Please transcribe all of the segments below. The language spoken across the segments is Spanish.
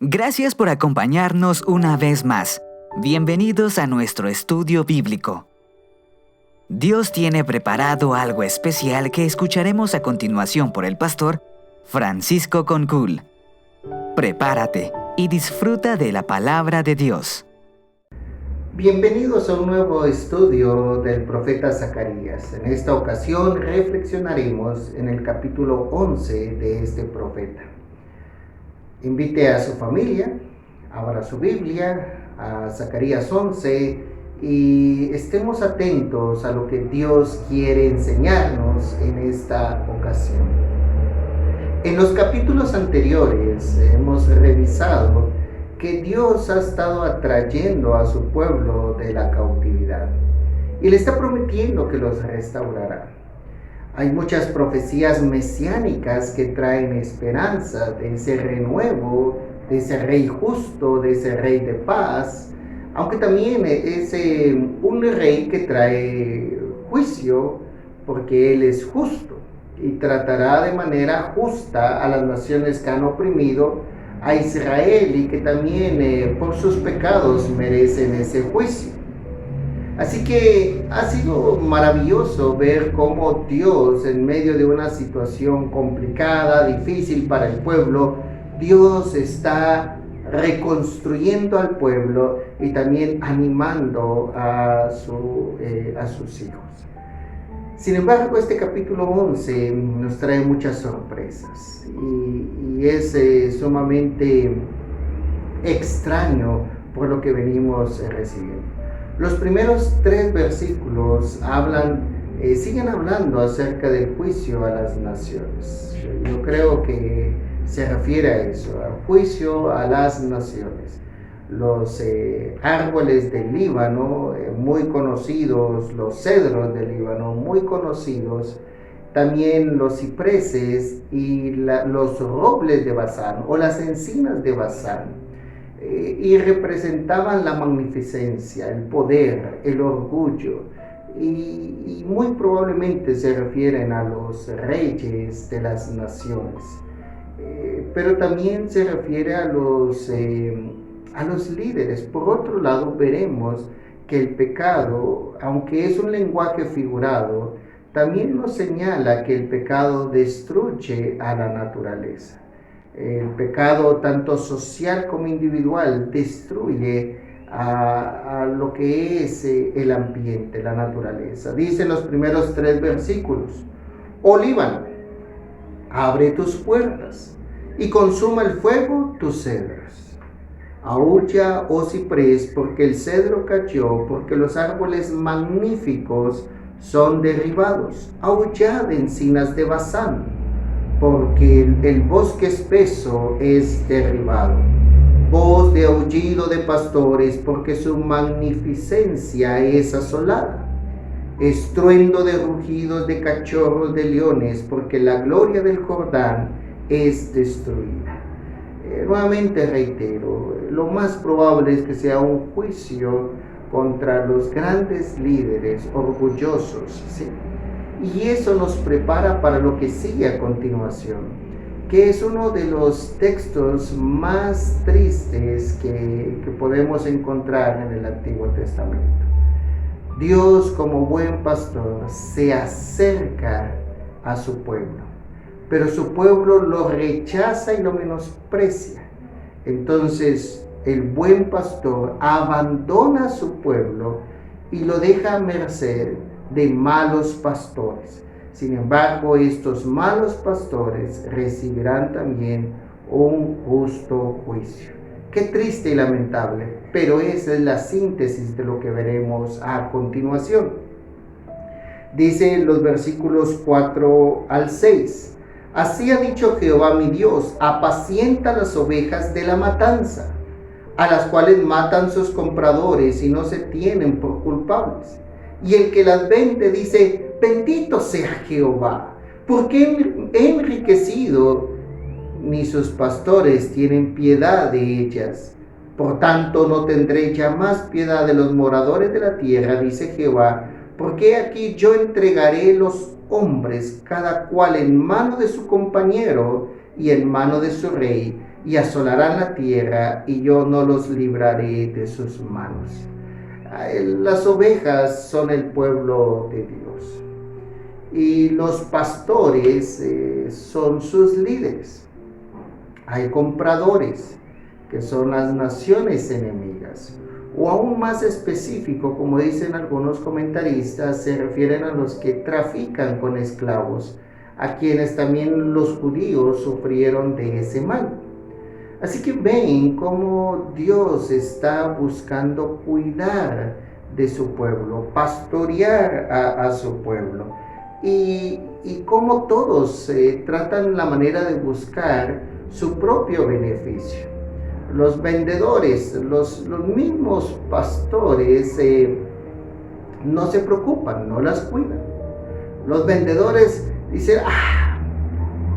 Gracias por acompañarnos una vez más. Bienvenidos a nuestro estudio bíblico. Dios tiene preparado algo especial que escucharemos a continuación por el pastor Francisco Concul. Prepárate y disfruta de la palabra de Dios. Bienvenidos a un nuevo estudio del profeta Zacarías. En esta ocasión reflexionaremos en el capítulo 11 de este profeta. Invite a su familia, abra su Biblia a Zacarías 11 y estemos atentos a lo que Dios quiere enseñarnos en esta ocasión. En los capítulos anteriores hemos revisado que Dios ha estado atrayendo a su pueblo de la cautividad y le está prometiendo que los restaurará. Hay muchas profecías mesiánicas que traen esperanza de ese renuevo, de ese rey justo, de ese rey de paz, aunque también es un rey que trae juicio porque él es justo y tratará de manera justa a las naciones que han oprimido a Israel y que también por sus pecados merecen ese juicio. Así que ha sido maravilloso ver cómo Dios, en medio de una situación complicada, difícil para el pueblo, Dios está reconstruyendo al pueblo y también animando a sus hijos. Sin embargo, este capítulo 11 nos trae muchas sorpresas y es sumamente extraño por lo que venimos recibiendo. Los primeros 3 versículos siguen hablando acerca del juicio a las naciones. Yo creo que se refiere a eso, al juicio a las naciones. Los árboles del Líbano, muy conocidos, los cedros del Líbano, muy conocidos, también los cipreses y los robles de Basán o las encinas de Basán. Y representaban la magnificencia, el poder, el orgullo, y muy probablemente se refieren a los reyes de las naciones, pero también se refiere a los líderes. Por otro lado, veremos que el pecado, aunque es un lenguaje figurado, también nos señala que el pecado destruye a la naturaleza. El pecado, tanto social como individual, destruye a lo que es el ambiente, la naturaleza. Dice en los primeros 3 versículos: Oh Líbano, abre tus puertas y consuma el fuego tus cedros. Aúlla, oh ciprés, porque el cedro cayó, porque los árboles magníficos son derribados. Aullad, encinas de Basán, porque el bosque espeso es derribado. Voz de aullido de pastores, porque su magnificencia es asolada. Estruendo de rugidos de cachorros de leones, porque la gloria del Jordán es destruida. Nuevamente reitero, lo más probable es que sea un juicio contra los grandes líderes orgullosos, ¿sí? Y eso nos prepara para lo que sigue a continuación, que es uno de los textos más tristes que podemos encontrar en el Antiguo Testamento. Dios, como buen pastor, se acerca a su pueblo, pero su pueblo lo rechaza y lo menosprecia. Entonces, el buen pastor abandona a su pueblo y lo deja a merced de malos pastores. Sin embargo, estos malos pastores recibirán también un justo juicio. Qué triste y lamentable, pero esa es la síntesis de lo que veremos a continuación. Dice en los versículos 4 al 6: Así ha dicho Jehová mi Dios: apacienta las ovejas de la matanza, a las cuales matan sus compradores y no se tienen por culpables. Y el que las vende dice: bendito sea Jehová, porque he enriquecido, ni sus pastores tienen piedad de ellas. Por tanto, no tendré ya más piedad de los moradores de la tierra, dice Jehová, porque aquí yo entregaré los hombres, cada cual en mano de su compañero y en mano de su rey, y asolarán la tierra, y yo no los libraré de sus manos. Las ovejas son el pueblo de Dios, y los pastores son sus líderes. Hay compradores, que son las naciones enemigas, o aún más específico, como dicen algunos comentaristas, se refieren a los que trafican con esclavos, a quienes también los judíos sufrieron de ese mal. Así que ven cómo Dios está buscando cuidar de su pueblo, pastorear a su pueblo, y cómo todos tratan la manera de buscar su propio beneficio. Los vendedores, los mismos pastores no se preocupan, no las cuidan. Los vendedores dicen,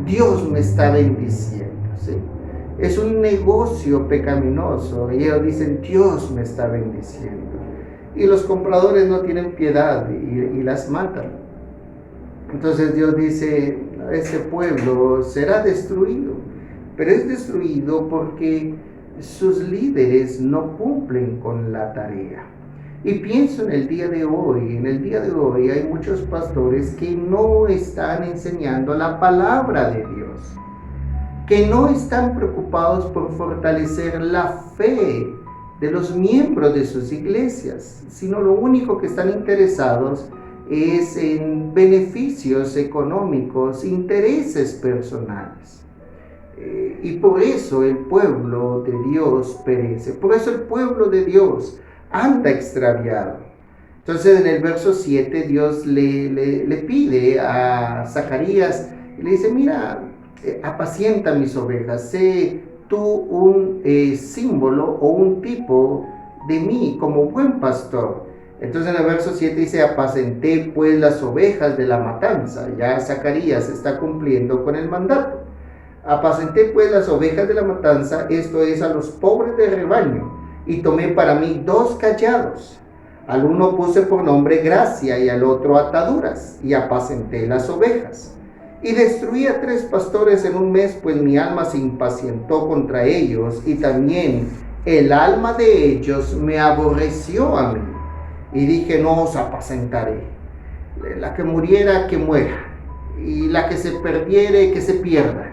Dios me está bendiciendo, ¿sí? Es un negocio pecaminoso y ellos dicen, Dios me está bendiciendo. Y los compradores no tienen piedad y las matan. Entonces Dios dice, ese pueblo será destruido, pero es destruido porque sus líderes no cumplen con la tarea. Y pienso en el día de hoy, hay muchos pastores que no están enseñando la palabra de Dios, que no están preocupados por fortalecer la fe de los miembros de sus iglesias, sino lo único que están interesados es en beneficios económicos, intereses personales. Y por eso el pueblo de Dios perece, por eso el pueblo de Dios anda extraviado. Entonces en el verso 7 Dios le pide a Zacarías, y le dice, mira, apacienta mis ovejas, sé tú un símbolo o un tipo de mí como buen pastor. Entonces en el verso 7 dice, apacenté pues las ovejas de la matanza. Ya Zacarías está cumpliendo con el mandato. Apacenté pues las ovejas de la matanza, esto es, a los pobres del rebaño, y tomé para mí 2 callados. Al uno puse por nombre Gracia y al otro Ataduras, y apacenté las ovejas. Y destruí a 3 pastores en un mes, pues mi alma se impacientó contra ellos, y también el alma de ellos me aborreció a mí. Y dije, no os apacentaré. La que muriera, que muera, y la que se perdiere, que se pierda,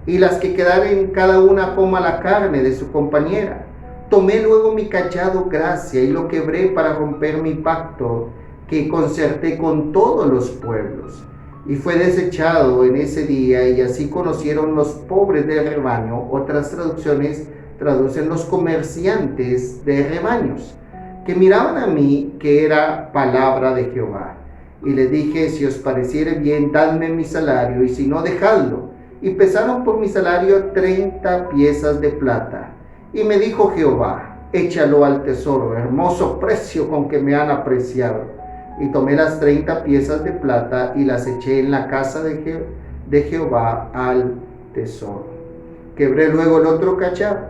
y las que quedaren cada una coma la carne de su compañera. Tomé luego mi callado Gracia y lo quebré para romper mi pacto que concerté con todos los pueblos. Y fue desechado en ese día, y así conocieron los pobres del rebaño. Otras traducciones traducen los comerciantes de rebaños, que miraban a mí, que era palabra de Jehová. Y les dije, si os pareciere bien, dadme mi salario, y si no, dejadlo. Y pesaron por mi salario 30 piezas de plata. Y me dijo Jehová, échalo al tesoro, hermoso precio con que me han apreciado. Y tomé las 30 piezas de plata y las eché en la casa de Jehová al tesoro. Quebré luego el otro cachado,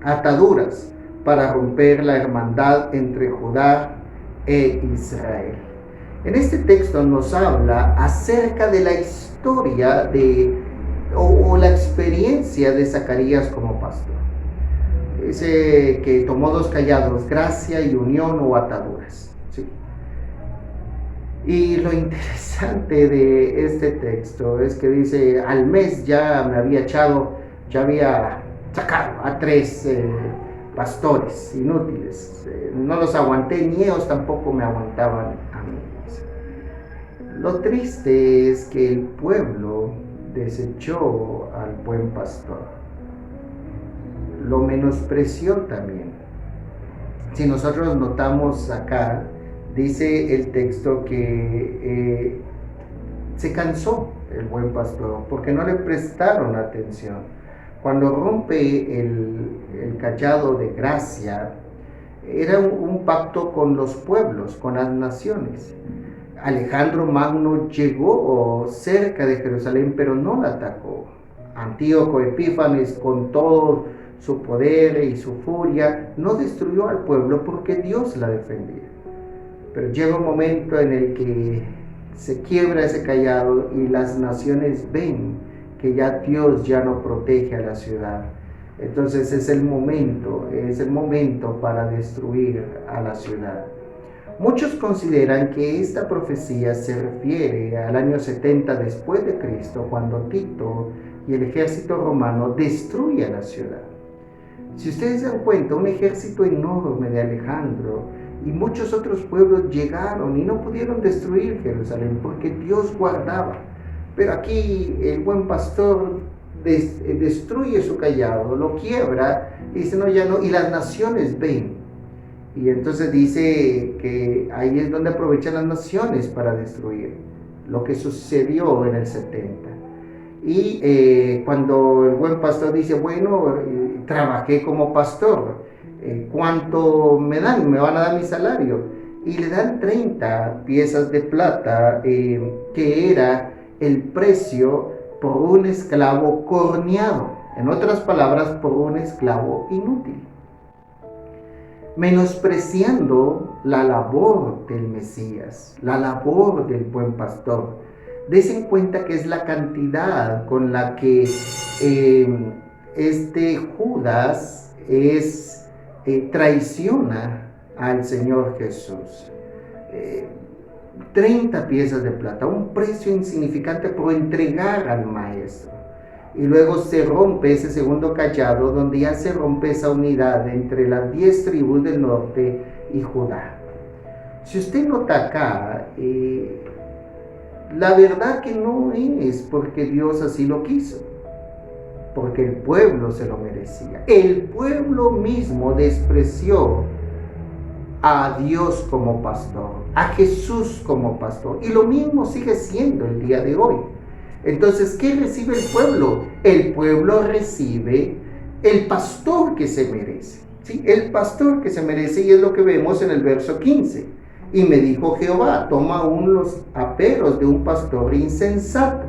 ataduras, para romper la hermandad entre Judá e Israel. En este texto nos habla acerca de la historia o la experiencia de Zacarías como pastor. Dice que tomó 2 callados, Gracia y unión o ataduras. ¿Sí? Y lo interesante de este texto es que dice, al mes ya había sacado a 3 pastores inútiles. No los aguanté, ni ellos tampoco me aguantaban a mí. Lo triste es que el pueblo desechó al buen pastor, lo menospreció también. Si nosotros notamos acá, dice el texto que se cansó el buen pastor porque no le prestaron atención. Cuando rompe el cayado de Gracia, era un pacto con los pueblos, con las naciones. Alejandro Magno llegó cerca de Jerusalén, pero no la atacó. Antíoco Epífanes, con todo su poder y su furia, no destruyó al pueblo porque Dios la defendía. Pero llega un momento en el que se quiebra ese cayado y las naciones ven que ya Dios ya no protege a la ciudad. Entonces es el momento para destruir a la ciudad. Muchos consideran que esta profecía se refiere al año 70 después de Cristo, cuando Tito y el ejército romano destruyen la ciudad. Si ustedes se dan cuenta, un ejército enorme de Alejandro y muchos otros pueblos llegaron y no pudieron destruir Jerusalén porque Dios guardaba. Pero aquí el buen pastor destruye su cayado, lo quiebra y dice no, ya no, y las naciones ven. Y entonces dice que ahí es donde aprovechan las naciones para destruir lo que sucedió en el 70. Y cuando el buen pastor dice, bueno, trabajé como pastor, ¿cuánto me dan? Me van a dar mi salario. Y le dan 30 piezas de plata, que era el precio por un esclavo corneado. En otras palabras, por un esclavo inútil. Menospreciando la labor del Mesías, la labor del buen pastor. Desen cuenta que es la cantidad con la que Judas traiciona al Señor Jesús. 30 piezas de plata, un precio insignificante por entregar al maestro. Y luego se rompe ese segundo cayado, donde ya se rompe esa unidad entre las 10 tribus del norte y Judá. Si usted nota acá, la verdad que no es porque Dios así lo quiso, porque el pueblo se lo merecía. El pueblo mismo despreció a Dios como pastor, a Jesús como pastor, y lo mismo sigue siendo el día de hoy. Entonces, ¿qué recibe el pueblo? El pueblo recibe el pastor que se merece, ¿sí? El pastor que se merece, y es lo que vemos en el verso 15. Y me dijo Jehová, toma aún los aperos de un pastor insensato,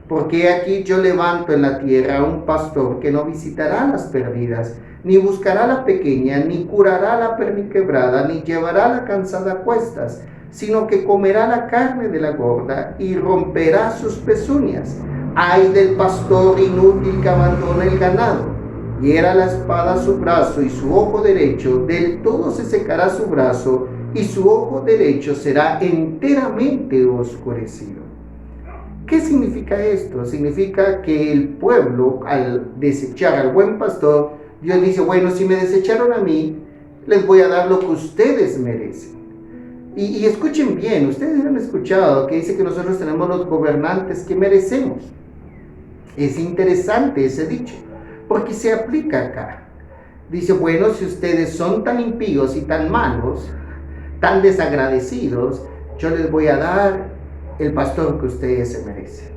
porque aquí yo levanto en la tierra un pastor que no visitará las perdidas, ni buscará la pequeña, ni curará la perniquebrada, ni llevará la cansada a cuestas, sino que comerá la carne de la gorda y romperá sus pezuñas. Ay del pastor inútil que abandona el ganado, hiera la espada su brazo y su ojo derecho, del todo se secará su brazo, y su ojo derecho será enteramente oscurecido. ¿Qué significa esto? Significa que el pueblo, al desechar al buen pastor, Dios dice, bueno, si me desecharon a mí, les voy a dar lo que ustedes merecen. Y escuchen bien, ustedes han escuchado que dice que nosotros tenemos los gobernantes que merecemos. Es interesante ese dicho, porque se aplica acá. Dice, bueno, si ustedes son tan impíos y tan malos, tan desagradecidos, yo les voy a dar el pastor que ustedes se merecen.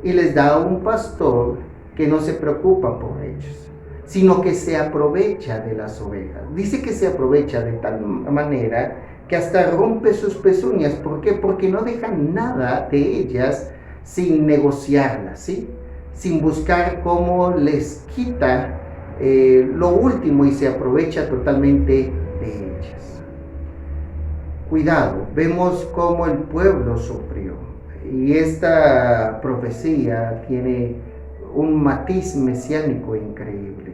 Y les da un pastor que no se preocupa por ellos, sino que se aprovecha de las ovejas. Dice que se aprovecha de tal manera que hasta rompe sus pezuñas. ¿Por qué? Porque no dejan nada de ellas sin negociarlas, ¿sí? Sin buscar cómo les quita lo último y se aprovecha totalmente de ellas. Cuidado, vemos cómo el pueblo sufrió. Y esta profecía tiene un matiz mesiánico increíble.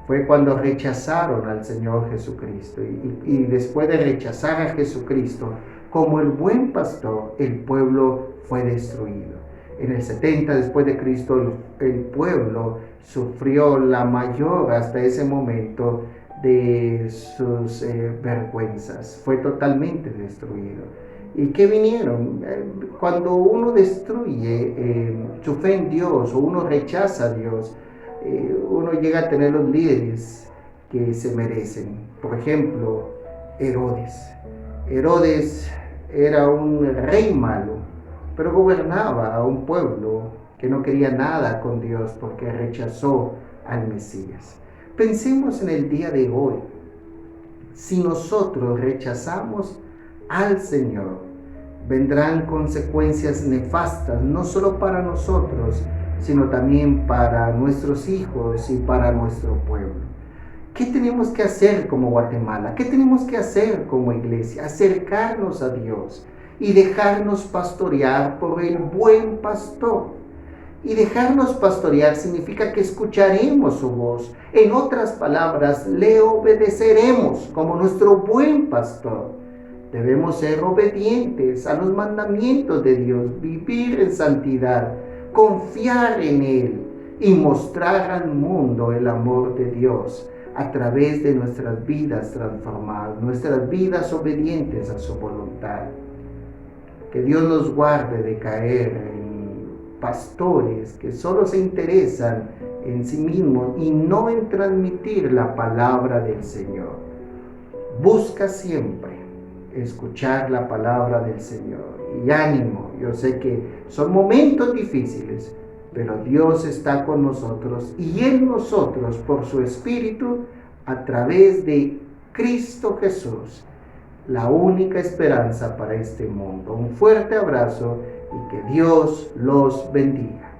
Fue cuando rechazaron al Señor Jesucristo. Y después de rechazar a Jesucristo, como el buen pastor, el pueblo fue destruido. En el 70 después de Cristo, el pueblo sufrió la mayor hasta ese momento de sus vergüenzas. Fue totalmente destruido. ¿Y qué vinieron? Cuando uno destruye su fe en Dios o uno rechaza a Dios, uno llega a tener los líderes que se merecen. Por ejemplo, Herodes. Herodes era un rey malo, pero gobernaba a un pueblo que no quería nada con Dios porque rechazó al Mesías. Pensemos en el día de hoy. Si nosotros rechazamos al Señor, vendrán consecuencias nefastas, no solo para nosotros, sino también para nuestros hijos y para nuestro pueblo. ¿Qué tenemos que hacer como Guatemala? ¿Qué tenemos que hacer como iglesia? Acercarnos a Dios y dejarnos pastorear por el buen pastor. Y dejarnos pastorear significa que escucharemos su voz. En otras palabras, le obedeceremos como nuestro buen pastor. Debemos ser obedientes a los mandamientos de Dios, vivir en santidad, confiar en Él y mostrar al mundo el amor de Dios a través de nuestras vidas transformadas, nuestras vidas obedientes a su voluntad. Que Dios nos guarde de caer en pastores que solo se interesan en sí mismos y no en transmitir la palabra del Señor. Busca siempre escuchar la palabra del Señor. Y ánimo, yo sé que son momentos difíciles, pero Dios está con nosotros y en nosotros por su Espíritu a través de Cristo Jesús, la única esperanza para este mundo. Un fuerte abrazo y que Dios los bendiga.